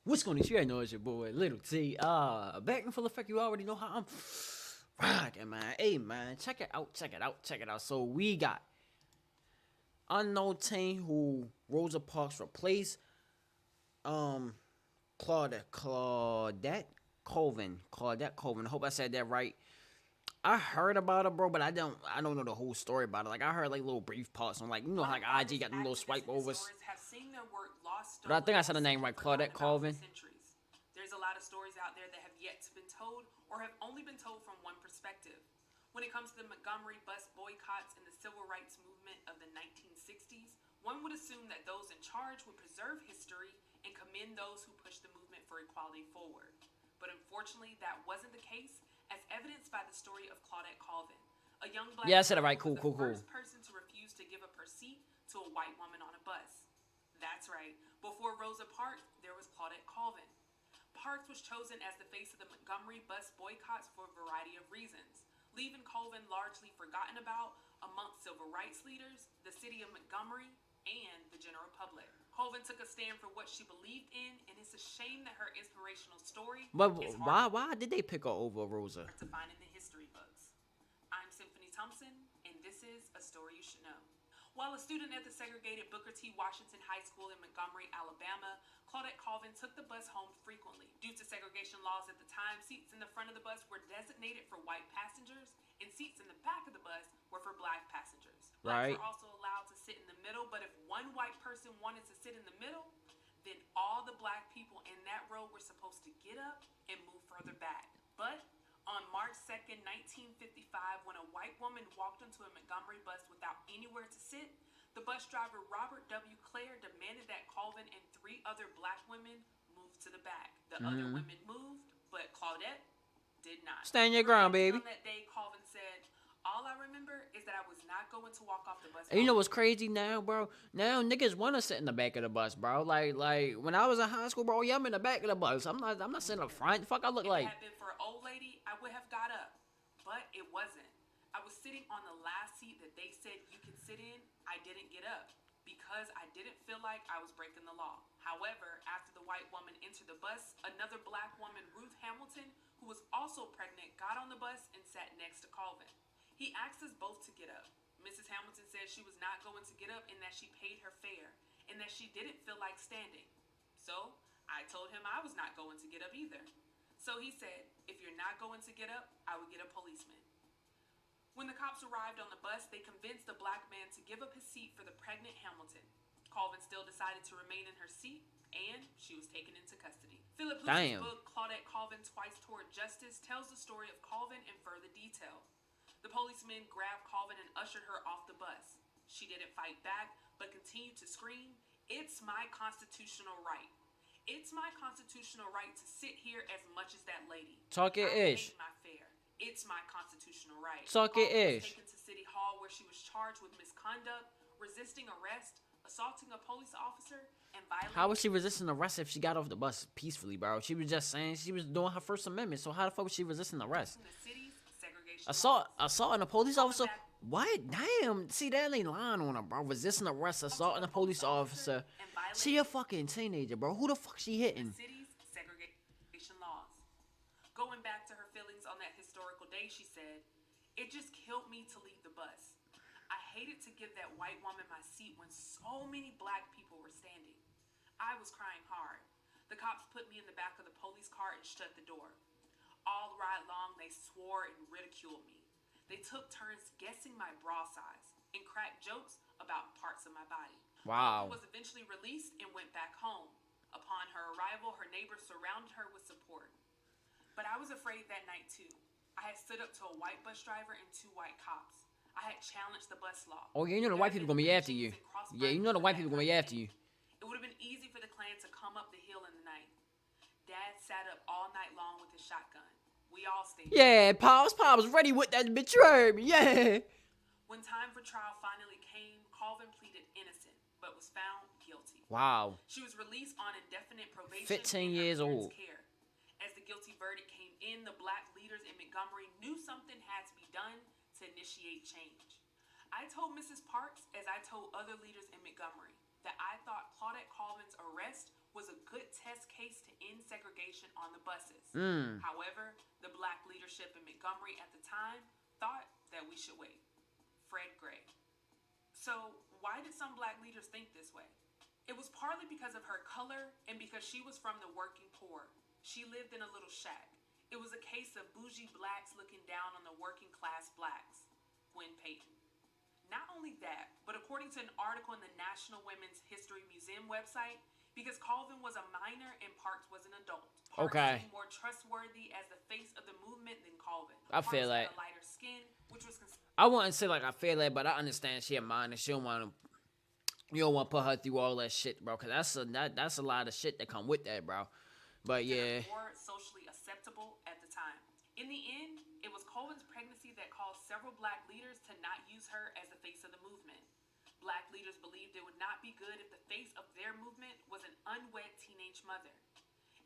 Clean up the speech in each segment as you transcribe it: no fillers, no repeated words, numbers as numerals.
What's going on? You already know it's your boy, Little T. Back in full effect. You already know how I'm rocking, man. Hey, man, check it out, check it out, check it out. So we got unknown team who Rosa Parks replaced. Um, Claudette Colvin. I hope I said that right. I heard about it, bro, but I don't know the whole story about it. Like I heard like little brief parts on like how like IG got them little swipe overs. Have seen their work lost, But I stolen, think I or said the name simply right, forgotten Claudette about for Colvin. centuries. There's a lot of stories out there that have yet to been told or have only been told from one perspective. When it comes to the Montgomery bus boycotts and the civil rights movement of the 1960s, one would assume that those in charge would preserve history and commend those who pushed the movement for equality forward. But unfortunately, that wasn't the case, as evidenced by the story of Claudette Colvin, a young black Yeah, I said it girl right. who was Cool, the cool, cool. first person to refuse to give up her seat to a white woman on a bus. That's right. Before Rosa Parks, there was Claudette Colvin. Parks was chosen as the face of the Montgomery bus boycotts for a variety of reasons, leaving Colvin largely forgotten about amongst civil rights leaders, the city of Montgomery, and the general public. Colvin took a stand for what she believed in, and it's a shame that her inspirational story But is hard why did they pick her over Rosa? to find in the history books. I'm Symphony Thompson, and this is A Story You Should Know. While a student at the segregated Booker T. Washington High School in Montgomery, Alabama, Claudette Colvin took the bus home frequently. Due to segregation laws at the time, seats in the front of the bus were designated for white passengers, and seats in the back of the bus were for black passengers. Blacks Right. were also allowed to sit in the middle, but if one white person wanted to sit in the middle, then all the black people in that row were supposed to get up and move further back. But on March 2nd, 1955, when a white woman walked into a Montgomery bus without anywhere to sit, the bus driver Robert W. Clare demanded that Colvin and three other black women move to the back. The other Mm-hmm. women moved, but Claudette did not. Stand your ground, Reflecting baby. on that day, Colvin said, "All I remember is that I was not going to walk off the bus And you know alone." what's crazy now, bro? Now niggas want to sit in the back of the bus, bro. Like when I was in high school, bro, yeah, I'm in the back of the bus. I'm not sitting up front. Fuck, I look If it like. had been for an old lady, I would have got up. But it wasn't. I was sitting on the last seat that they said you could sit in. I didn't get up because I didn't feel like I was breaking the law. However, after the white woman entered the bus, another black woman, Ruth Hamilton, who was also pregnant, got on the bus and sat next to Colvin. He asked us both to get up. Mrs. Hamilton said she was not going to get up and that she paid her fare and that she didn't feel like standing. So I told him I was not going to get up either. So he said, "If you're not going to get up, I will get a policeman." When the cops arrived on the bus, they convinced the black man to give up his seat for the pregnant Hamilton. Colvin still decided to remain in her seat, and she was taken into custody. Philip Hooper's Damn. book, Claudette Colvin Twice Toward Justice, tells the story of Colvin in further detail. The policeman grabbed Colvin and ushered her off the bus. She didn't fight back, but continued to scream, "It's my constitutional right. It's my constitutional right to sit here as much as that lady. Talk it I ish. paid my fare. It's my constitutional right." Talk it Colvin was ish. taken to City Hall where she was charged with misconduct, resisting arrest, assaulting a police officer, and How violating was she resisting arrest if she got off the bus peacefully, bro? She was just saying she was doing her First Amendment. So how the fuck was she resisting arrest? the city's segregation Assault, laws. assault, and a police Going officer. back What? Damn. See, that ain't lying on her, bro. Resisting arrest, assaulting a police officer. and She a violating fucking teenager, bro. Who the fuck she the hitting? city's segregation laws. Going back to her feelings on that historical day, she said, "It just killed me to leave the bus. I hated to give that white woman my seat when so many black people were standing. I was crying hard. The cops put me in the back of the police car and shut the door. All ride long, they swore and ridiculed me. They took turns guessing my bra size and cracked jokes about parts of my body." Wow. Colvin was eventually released and went back home. Upon her arrival, her neighbors surrounded her with support. But I was afraid that night too. I had stood up to a white bus driver and two white cops. I had challenged the bus law. Oh yeah, you know the There white had people been gonna be after lynchings you. and cross Yeah, you know burnings the and white that people gonna kind be of after thing. you. It would have been easy for the Klan to come up the hill in the night. Dad sat up all night long with his shotgun. We all stayed. Yeah, Pops ready with that bitch. You heard me, yeah. When time for trial finally came, Colvin pleaded innocent, but was found guilty. Wow. She was released on indefinite probation 15 in her years parents' old. care. As the guilty verdict came in, the black leaders in Montgomery knew something had to be done to initiate change. I told Mrs. Parks, as I told other leaders in Montgomery, that I thought Claudette Colvin's arrest was a good test case to end segregation on the buses. Mm. However, the black leadership in Montgomery at the time thought that we should wait. Fred Gray. So, why did some black leaders think this way? It was partly because of her color and because she was from the working poor. She lived in a little shack. It was a case of bougie blacks looking down on the working class blacks. Gwen Payton. Not only that, but according to an article in the National Women's History Museum website, because Colvin was a minor and Parks was an adult. Parks seemed more trustworthy as the face of the movement than Colvin. I feel Parks like had a lighter skin, which was I wouldn't say like I feel that, but I understand she a minor. She don't want to. You don't want to put her through all that shit, bro. Cause that's a lot of shit that come with that, bro. But yeah, more socially acceptable at the time. In the end, it was Colvin's pregnancy that caused several black leaders to not use her as the face of the movement. Black leaders believed it would not be good if the face of their movement was an unwed teenage mother.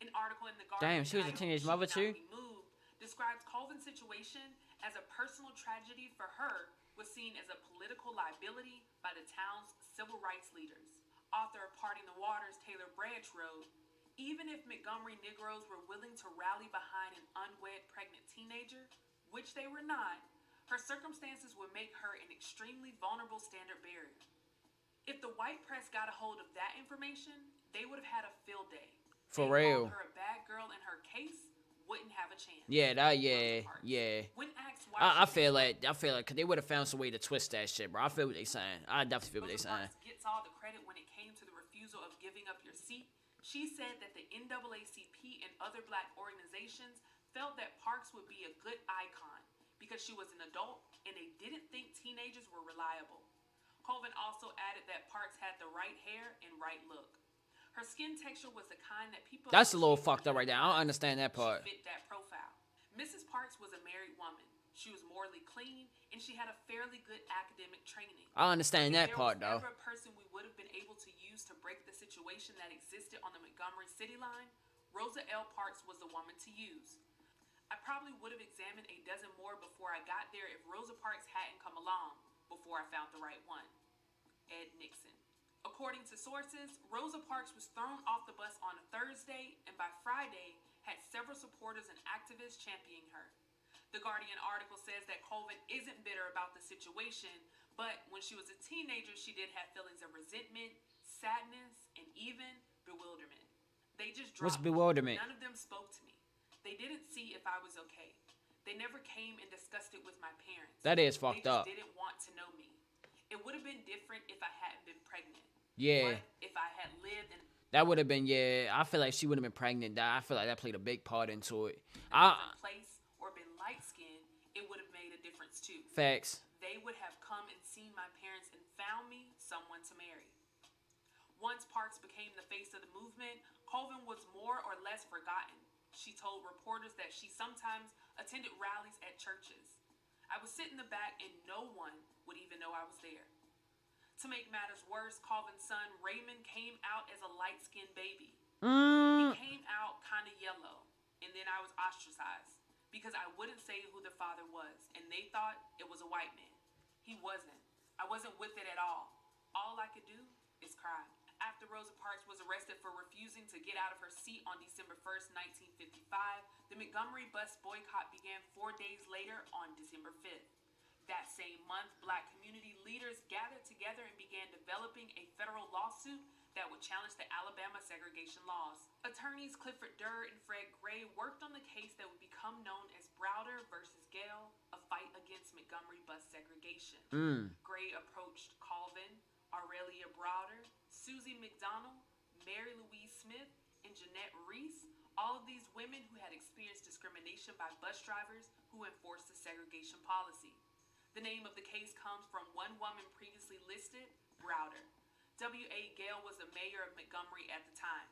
An article in the Guardian damn, she was a teenage mother too. Moved describes Colvin's situation as a personal tragedy for her was seen as a political liability by the town's civil rights leaders. Author of Parting the Waters, Taylor Branch wrote, even if Montgomery Negroes were willing to rally behind an unwed pregnant teenager, which they were not, her circumstances would make her an extremely vulnerable standard bearer. If the white press got a hold of that information, they would have had a field day. For they real. Her a bad girl in her case wouldn't have a chance. Yeah, yeah. When asked why I feel like, cause they would have found some way to twist that shit, bro. I feel what they saying. I definitely feel what they saying. Gets all the credit when it came to the refusal of giving up your seat. She said that the NAACP and other black organizations felt that Parks would be a good icon because she was an adult and they didn't think teenagers were reliable. Colvin also added that Parks had the right hair and right look. Her skin texture was the kind that people... That's a little fucked up right there. I don't understand that part. She fit that profile. Mrs. Parks was a married woman. She was morally clean, and she had a fairly good academic training. I understand that part, though. If there was ever a person we would have been able to use to break the situation that existed on the Montgomery City line, Rosa L. Parks was the woman to use. I probably would have examined a dozen more before I got there if Rosa Parks hadn't come along before I found the right one. Ed Nixon. According to sources, Rosa Parks was thrown off the bus on a Thursday and by Friday had several supporters and activists championing her. The Guardian article says that Colvin isn't bitter about the situation, but when she was a teenager, she did have feelings of resentment, sadness, and even bewilderment. They just dropped. What's bewilderment? None of them spoke to me. They didn't see if I was okay. They never came and discussed it with my parents. That is fucked up. They didn't want to know me. It would have been different if I hadn't been pregnant. Yeah. But if I had lived in that would have been, yeah. I feel like she would have been pregnant. I feel like that played a big part into it. Place or been light-skinned, it would have made a difference too. Facts. They would have come and seen my parents and found me someone to marry. Once Parks became the face of the movement, Colvin was more or less forgotten. She told reporters that she sometimes attended rallies at churches. I would sit in the back and no one would even know I was there. To make matters worse, Colvin's son Raymond came out as a light-skinned baby. He came out kind of yellow, and then I was ostracized because I wouldn't say who the father was, and they thought it was a white man. He wasn't. I wasn't with it at all. All I could do is cry. After Rosa Parks was arrested for refusing to get out of her seat on December 1st, 1955, the Montgomery bus boycott began 4 days later on December 5th. That same month, black community leaders gathered together and began developing a federal lawsuit that would challenge the Alabama segregation laws. Attorneys Clifford Durr and Fred Gray worked on the case that would become known as Browder versus Gale, a fight against Montgomery bus segregation. Gray approached Colvin, Aurelia Browder, Susie McDonald, Mary Louise Smith, and Jeanette Reese, all of these women who had experienced discrimination by bus drivers who enforced the segregation policy. The name of the case comes from one woman previously listed, Browder. W.A. Gale was the mayor of Montgomery at the time.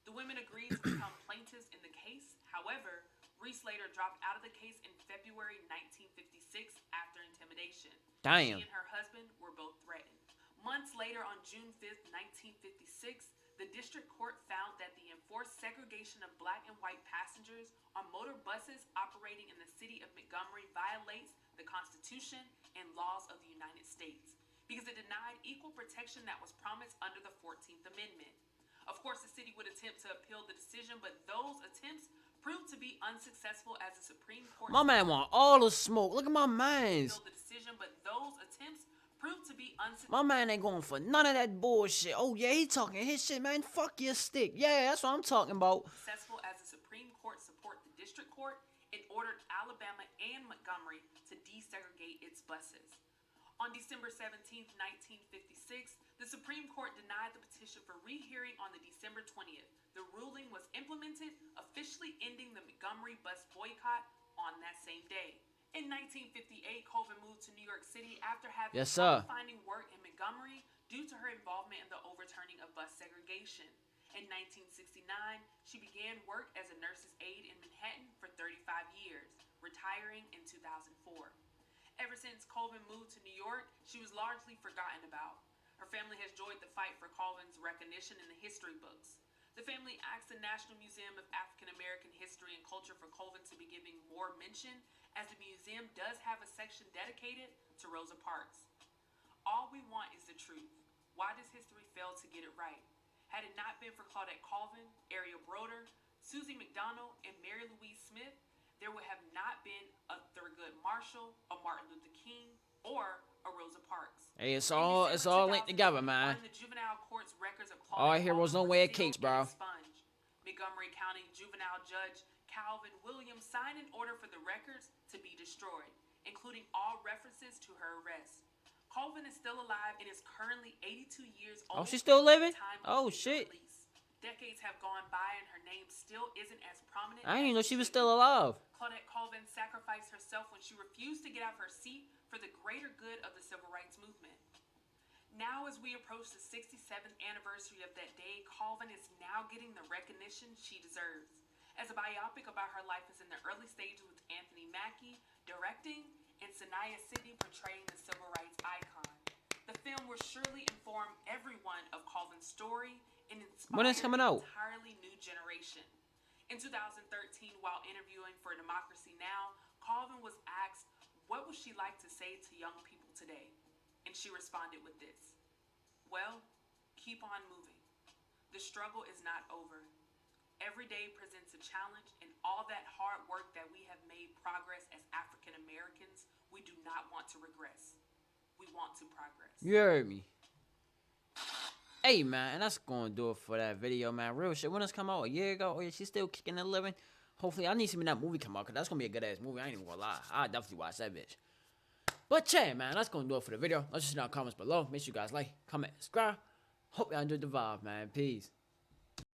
The women agreed to become plaintiffs in the case. However, Reese later dropped out of the case in February 1956 after intimidation. Damn. She and her husband were both threatened. Months later, on June 5th, 1956, the district court found that the enforced segregation of black and white passengers on motor buses operating in the city of Montgomery violates the Constitution and laws of the United States because it denied equal protection that was promised under the 14th Amendment. Of course, the city would attempt to appeal the decision, but those attempts proved to be unsuccessful as the Supreme Court. My man want all the smoke. Look at my mans. The decision, but those attempts proved to be unsuccessful. My man ain't going for none of that bullshit. Oh yeah, he talking his shit, man. Fuck your stick. Yeah, that's what I'm talking about. Successful as the Supreme Court support the district court, it ordered Alabama and Montgomery to desegregate its buses. On December 17, 1956, the Supreme Court denied the petition for rehearing on the December 20th. The ruling was implemented, officially ending the Montgomery bus boycott on that same day. In 1958, Colvin moved to New York City after having trouble finding work in Montgomery due to her involvement in the overturning of bus segregation. In 1969, she began work as a nurse's aide in Manhattan for 35 years, retiring in 2004. Ever since Colvin moved to New York, she was largely forgotten about. Her family has joined the fight for Colvin's recognition in the history books. The family asked the National Museum of African American History and Culture for Colvin to be given more mention, as the museum does have a section dedicated to Rosa Parks. All we want is the truth. Why does history fail to get it right? Had it not been for Claudette Colvin, Ariel Broder, Susie McDonald, and Mary Louise Smith, there would have not been a Thurgood Marshall, a Martin Luther King, or a Rosa Parks. Hey, it's all linked together, man. The juvenile court's records of All I hear was no way it cakes, bro. Montgomery County juvenile judge Calvin Williams signed an order for the records to be destroyed, including all references to her arrest. Colvin is still alive and is currently 82 years old. Oh, she's still living? Oh, shit. Decades have gone by and her name still isn't as prominent. I didn't even know she was still alive. Claudette Colvin sacrificed herself when she refused to get out of her seat for the greater good of the civil rights movement. Now, as we approach the 67th anniversary of that day, Colvin is now getting the recognition she deserves. As a biopic about her life is in the early stages with Anthony Mackie directing and Sanaya Sidney portraying the civil rights icon. The film will surely inform everyone of Colvin's story and inspire when it's coming out? An entirely new generation. In 2013, while interviewing for Democracy Now!, Colvin was asked what would she like to say to young people today, and she responded with this: well, keep on moving. The struggle is not over. Every day presents a challenge, and all that hard work that we have made progress as African Americans, we do not want to regress. We want to progress. You heard me. Hey, man, that's going to do it for that video, man. Real shit. When it's come out? A year ago? Oh, yeah, she's still kicking and living. Hopefully, I need to see when that movie come out, because that's going to be a good-ass movie. I ain't even going to lie. I'll definitely watch that bitch. But, yeah, man, that's going to do it for the video. Let's just know in the comments below. Make sure you guys like, comment, subscribe. Hope y'all enjoyed the vibe, man. Peace.